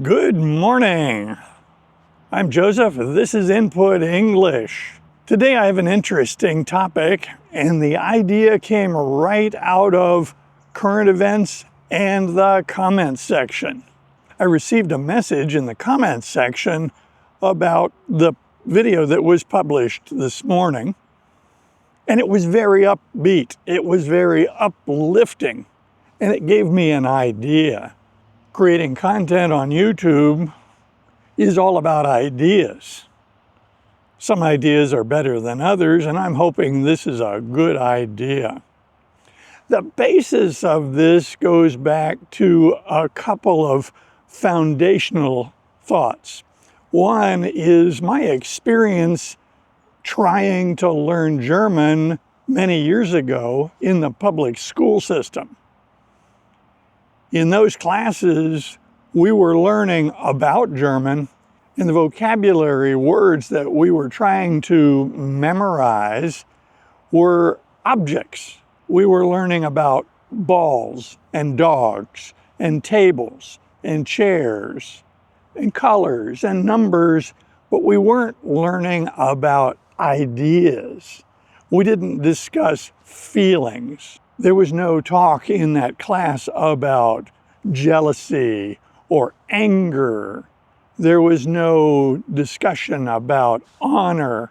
Good morning. I'm Joseph. This is Input English. Today I have an interesting topic, and the idea came right out of current events and the comments section. I received a message in the comments section about the video that was published this morning, and it was very upbeat. It was very uplifting, and it gave me an idea. Creating content on YouTube is all about ideas. Some ideas are better than others, and I'm hoping this is a good idea. The basis of this goes back to a couple of foundational thoughts. One is my experience trying to learn German many years ago in the public school system. In those classes, we were learning about German, and the vocabulary words that we were trying to memorize were objects. We were learning about balls and dogs and tables and chairs and colors and numbers, but we weren't learning about ideas. We didn't discuss feelings. There was no talk in that class about jealousy or anger. There was no discussion about honor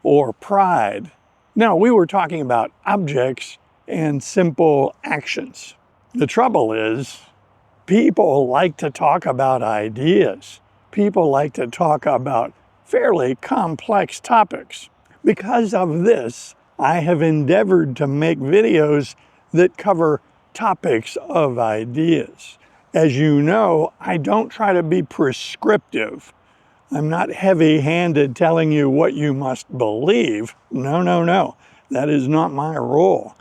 or pride. No, we were talking about objects and simple actions. The trouble is, people like to talk about ideas. People like to talk about fairly complex topics. Because of this, I have endeavored to make videos that cover topics of ideas. As you know, I don't try to be prescriptive. I'm not heavy-handed telling you what you must believe. No. That is not my role.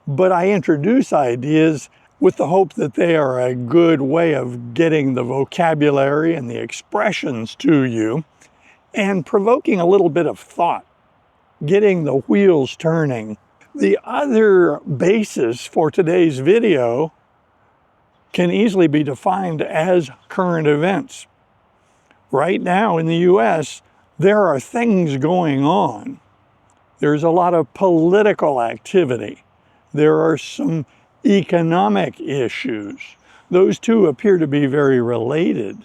But I introduce ideas with the hope that they are a good way of getting the vocabulary and the expressions to you and provoking a little bit of thought, getting the wheels turning. The other basis for today's video can easily be defined as current events. Right now in the US, there are things going on. There's a lot of political activity. There are some economic issues. Those two appear to be very related.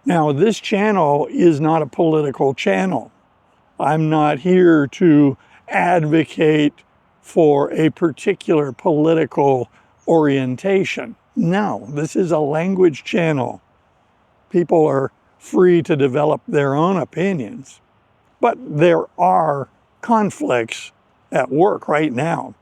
Now, this channel is not a political channel. I'm not here to advocate for a particular political orientation. No, this is a language channel. People are free to develop their own opinions. But there are conflicts at work right now.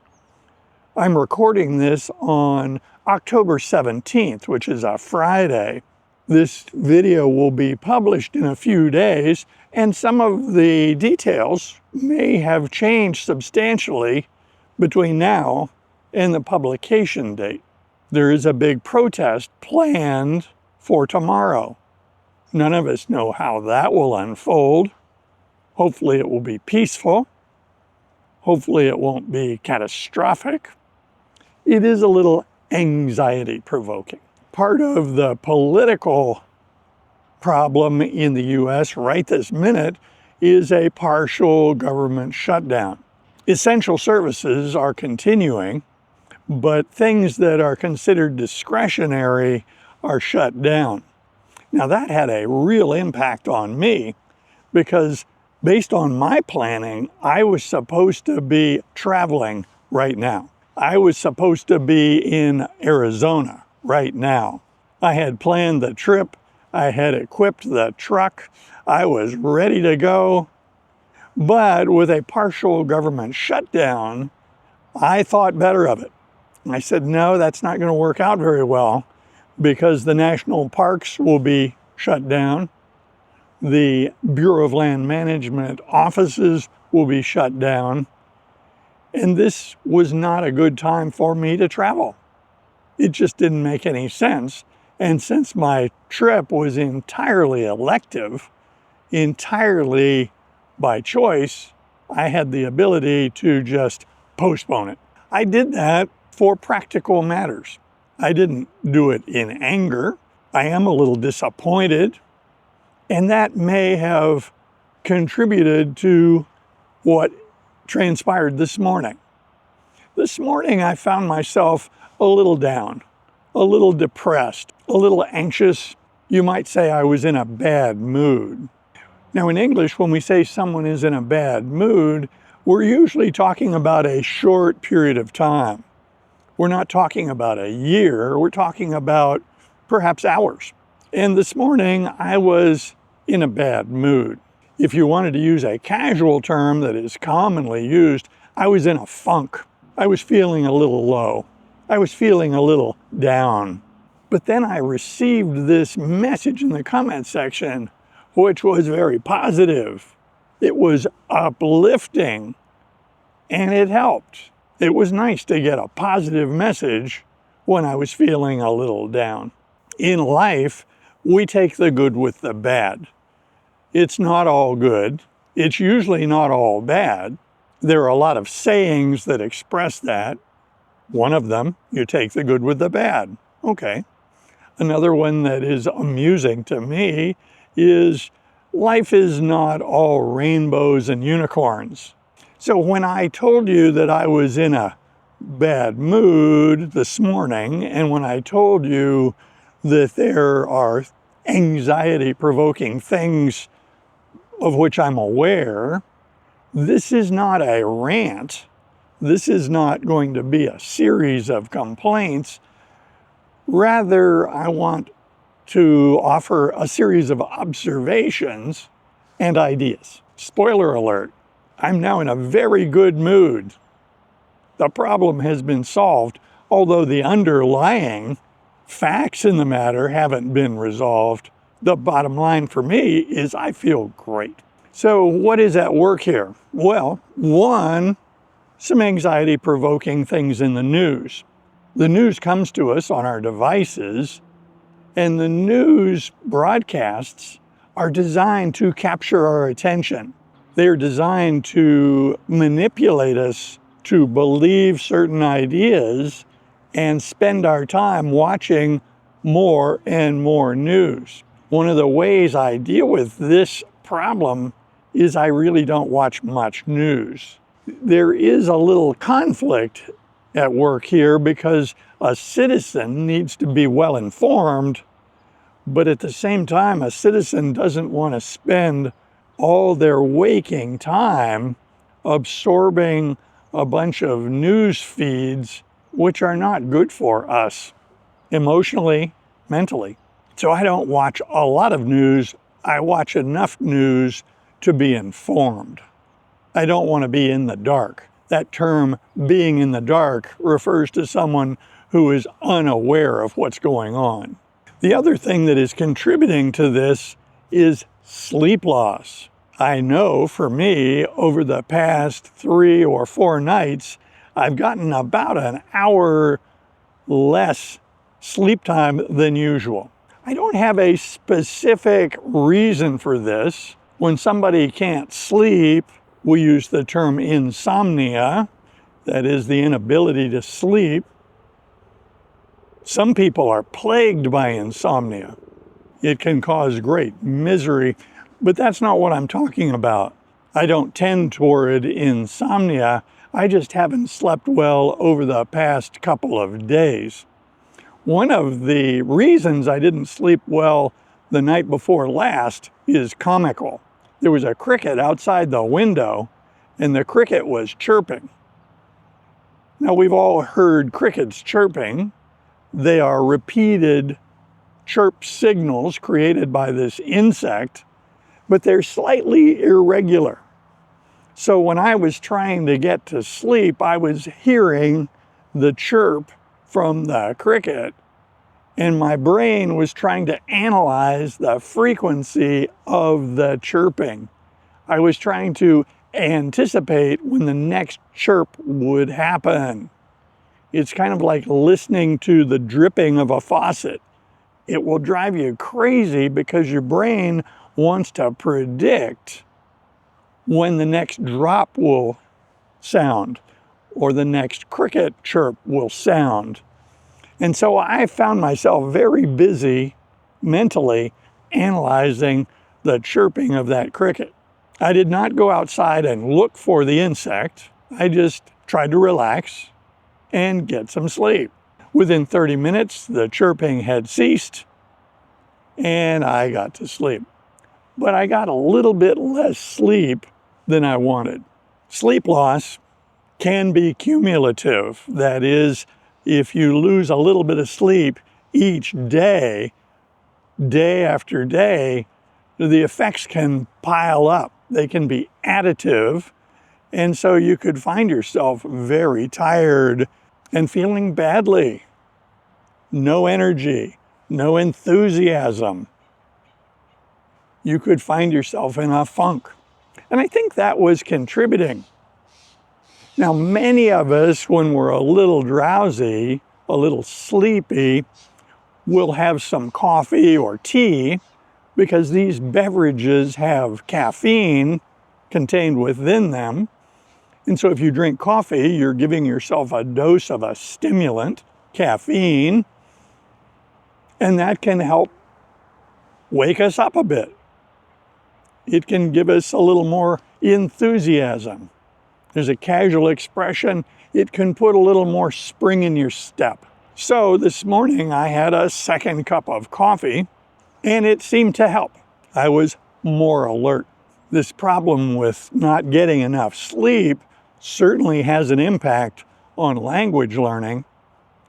I'm recording this on October 17th, which is a Friday. This video will be published in a few days, and some of the details may have changed substantially between now and the publication date. There is a big protest planned for tomorrow. None of us know how that will unfold. Hopefully it will be peaceful. Hopefully it won't be catastrophic. It is a little anxiety-provoking. Part of the political problem in the US right this minute is a partial government shutdown. Essential services are continuing, but things that are considered discretionary are shut down. Now that had a real impact on me because based on my planning, I was supposed to be traveling right now. I was supposed to be in Arizona right now. I had planned the trip. I had equipped the truck. I was ready to go. But with a partial government shutdown, I thought better of it. I said, no, that's not going to work out very well because the national parks will be shut down. The Bureau of Land Management offices will be shut down. And this was not a good time for me to travel. It just didn't make any sense. And since my trip was entirely elective, entirely by choice, I had the ability to just postpone it. I did that for practical matters. I didn't do it in anger. I am a little disappointed, and that may have contributed to what transpired this morning. This morning, I found myself a little down, a little depressed, a little anxious. You might say I was in a bad mood. Now, in English, when we say someone is in a bad mood, we're usually talking about a short period of time. We're not talking about a year, we're talking about perhaps hours. And this morning, I was in a bad mood. If you wanted to use a casual term that is commonly used, I was in a funk. I was feeling a little low. I was feeling a little down. But then I received this message in the comment section, which was very positive. It was uplifting, and it helped. It was nice to get a positive message when I was feeling a little down. In life, we take the good with the bad. It's not all good. It's usually not all bad. There are a lot of sayings that express that. One of them, you take the good with the bad. Okay. Another one that is amusing to me is life is not all rainbows and unicorns. So when I told you that I was in a bad mood this morning, and when I told you that there are anxiety-provoking things of which I'm aware, this is not a rant. This is not going to be a series of complaints. Rather, I want to offer a series of observations and ideas. Spoiler alert, I'm now in a very good mood. The problem has been solved, although the underlying facts in the matter haven't been resolved. The bottom line for me is I feel great. So what is at work here? Well, one, some anxiety-provoking things in the news. The news comes to us on our devices, and the news broadcasts are designed to capture our attention. They are designed to manipulate us to believe certain ideas and spend our time watching more and more news. One of the ways I deal with this problem is I really don't watch much news. There is a little conflict at work here because a citizen needs to be well informed, but at the same time, a citizen doesn't want to spend all their waking time absorbing a bunch of news feeds which are not good for us emotionally, mentally. So I don't watch a lot of news. I watch enough news to be informed. I don't want to be in the dark. That term, being in the dark, refers to someone who is unaware of what's going on. The other thing that is contributing to this is sleep loss. I know for me, over the past 3 or 4 nights, I've gotten about an hour less sleep time than usual. I don't have a specific reason for this. When somebody can't sleep, we use the term insomnia, that is the inability to sleep. Some people are plagued by insomnia. It can cause great misery, but that's not what I'm talking about. I don't tend toward insomnia. I just haven't slept well over the past couple of days. One of the reasons I didn't sleep well the night before last is comical. There was a cricket outside the window, and the cricket was chirping. Now, we've all heard crickets chirping. They are repeated chirp signals created by this insect, but they're slightly irregular. So when I was trying to get to sleep, I was hearing the chirp from the cricket, and my brain was trying to analyze the frequency of the chirping. I was trying to anticipate when the next chirp would happen. It's kind of like listening to the dripping of a faucet. It will drive you crazy because your brain wants to predict when the next drop will sound or the next cricket chirp will sound. And so I found myself very busy mentally analyzing the chirping of that cricket. I did not go outside and look for the insect. I just tried to relax and get some sleep. Within 30 minutes, the chirping had ceased and I got to sleep. But I got a little bit less sleep than I wanted. Sleep loss can be cumulative. That is, if you lose a little bit of sleep each day, day after day, the effects can pile up. They can be additive. And so you could find yourself very tired and feeling badly. No energy, no enthusiasm. You could find yourself in a funk. And I think that was contributing. Now, many of us, when we're a little drowsy, a little sleepy, will have some coffee or tea because these beverages have caffeine contained within them. And so if you drink coffee, you're giving yourself a dose of a stimulant, caffeine, and that can help wake us up a bit. It can give us a little more enthusiasm. There's a casual expression, it can put a little more spring in your step. So this morning I had a second cup of coffee and it seemed to help. I was more alert. This problem with not getting enough sleep certainly has an impact on language learning.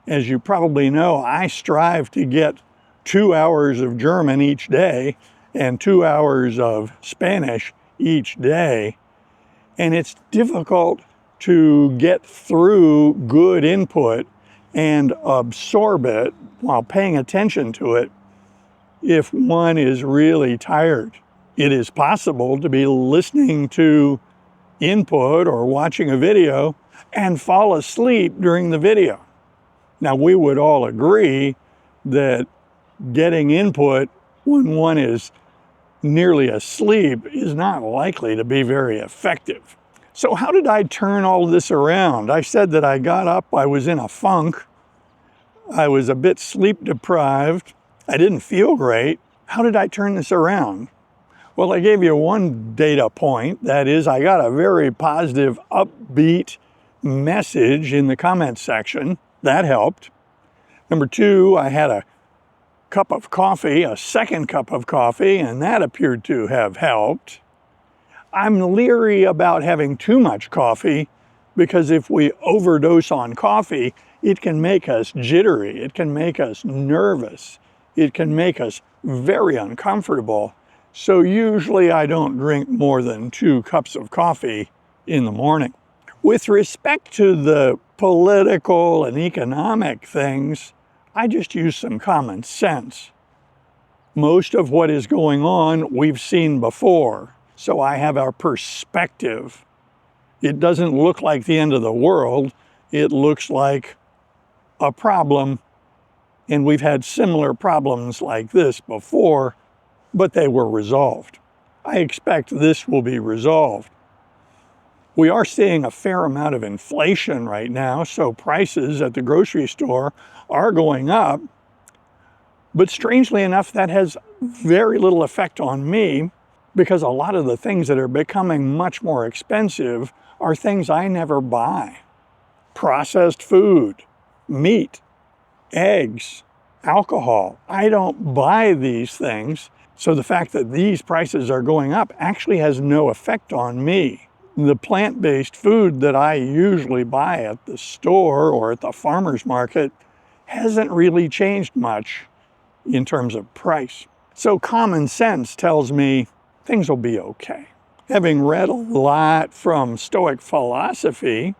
As you probably know, I strive to get 2 hours of German each day and 2 hours of Spanish each day. And it's difficult to get through good input and absorb it while paying attention to it if one is really tired. It is possible to be listening to input or watching a video and fall asleep during the video. Now, we would all agree that getting input when one is nearly asleep is not likely to be very effective. So how did I turn all this around? I said that I got up, I was in a funk, I was a bit sleep deprived, I didn't feel great. How did I turn this around? Well, I gave you one data point, that is, I got a very positive, upbeat message in the comments section. That helped. Number two, I had a cup of coffee, a second cup of coffee, and that appeared to have helped. I'm leery about having too much coffee because if we overdose on coffee, it can make us jittery, it can make us nervous, it can make us very uncomfortable. So usually I don't drink more than 2 cups of coffee in the morning. With respect to the political and economic things, I just use some common sense. Most of what is going on we've seen before, so I have our perspective. It doesn't look like the end of the world, it looks like a problem, and we've had similar problems like this before, but they were resolved. I expect this will be resolved. We are seeing a fair amount of inflation right now, so prices at the grocery store are going up. But strangely enough, that has very little effect on me because a lot of the things that are becoming much more expensive are things I never buy. Processed food, meat, eggs, alcohol. I don't buy these things, so the fact that these prices are going up actually has no effect on me. The plant-based food that I usually buy at the store or at the farmer's market hasn't really changed much in terms of price. So common sense tells me things will be okay. Having read a lot from Stoic philosophy,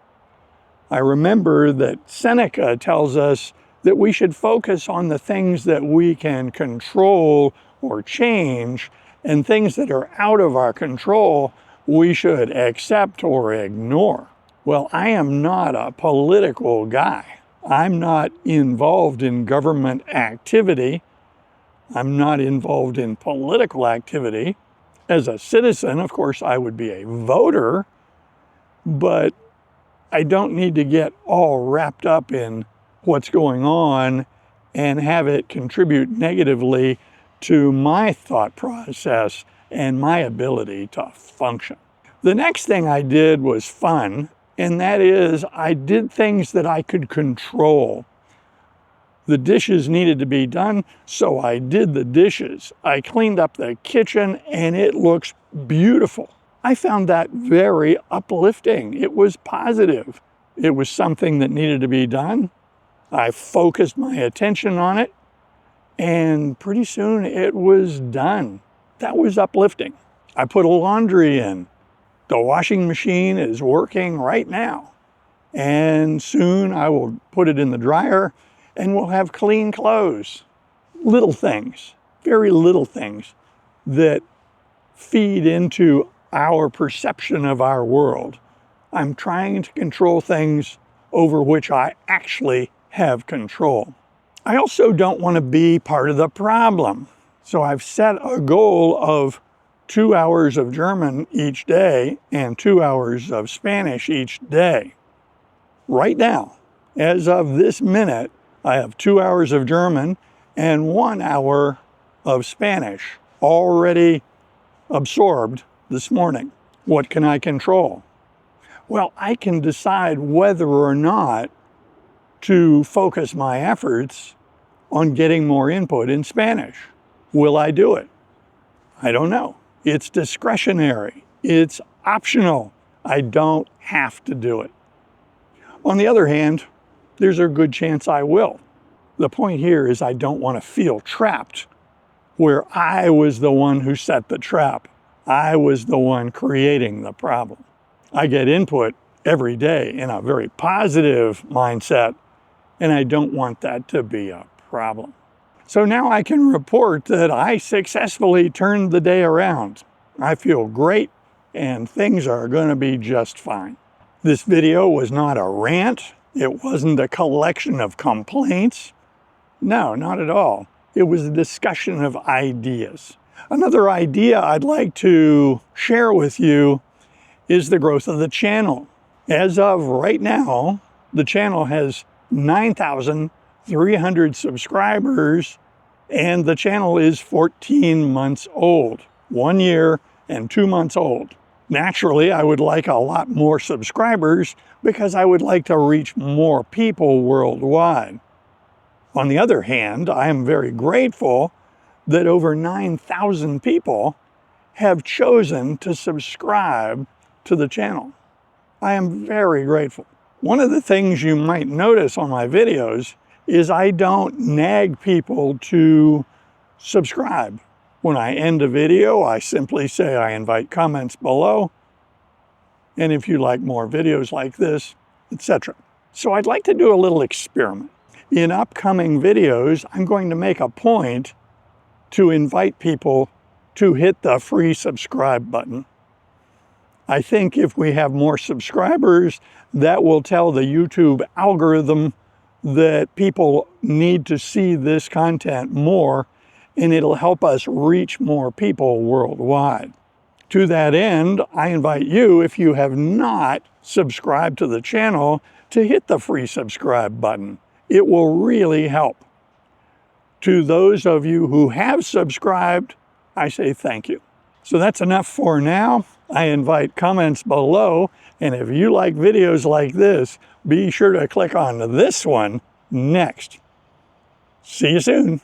I remember that Seneca tells us that we should focus on the things that we can control or change, and things that are out of our control we should accept or ignore. Well, I am not a political guy. I'm not involved in government activity. I'm not involved in political activity. As a citizen, of course, I would be a voter, but I don't need to get all wrapped up in what's going on and have it contribute negatively to my thought process and my ability to function. The next thing I did was fun, and that is I did things that I could control. The dishes needed to be done, so I did the dishes. I cleaned up the kitchen, and it looks beautiful. I found that very uplifting. It was positive. It was something that needed to be done. I focused my attention on it, and pretty soon it was done. That was uplifting. I put a laundry in. The washing machine is working right now. And soon I will put it in the dryer and we'll have clean clothes. Little things, very little things that feed into our perception of our world. I'm trying to control things over which I actually have control. I also don't want to be part of the problem. So I've set a goal of 2 hours of German each day and 2 hours of Spanish each day. Right now, as of this minute, I have 2 hours of German and 1 hour of Spanish already absorbed this morning. What can I control? Well, I can decide whether or not to focus my efforts on getting more input in Spanish. Will I do it? I don't know. It's discretionary. It's optional. I don't have to do it. On the other hand, there's a good chance I will. The point here is I don't want to feel trapped where I was the one who set the trap. I was the one creating the problem. I get input every day in a very positive mindset, and I don't want that to be a problem. So now I can report that I successfully turned the day around. I feel great, and things are going to be just fine. This video was not a rant. It wasn't a collection of complaints. No, not at all. It was a discussion of ideas. Another idea I'd like to share with you is the growth of the channel. As of right now, the channel has 9,300 subscribers, and the channel is 14 months old, 1 year and 2 months old. Naturally, I would like a lot more subscribers because I would like to reach more people worldwide. On the other hand, I am very grateful that over 9,000 people have chosen to subscribe to the channel. I am very grateful. One of the things you might notice on my videos is I don't nag people to subscribe. When I end a video, I simply say I invite comments below, and if you like more videos like this, etc. So I'd like to do a little experiment. In upcoming videos, I'm going to make a point to invite people to hit the free subscribe button. I think if we have more subscribers, that will tell the YouTube algorithm that people need to see this content more, and it'll help us reach more people worldwide. To that end, I invite you, if you have not subscribed to the channel, to hit the free subscribe button. It will really help. To those of you who have subscribed, I say thank you. So that's enough for now. I invite comments below, and if you like videos like this, be sure to click on this one next. See you soon.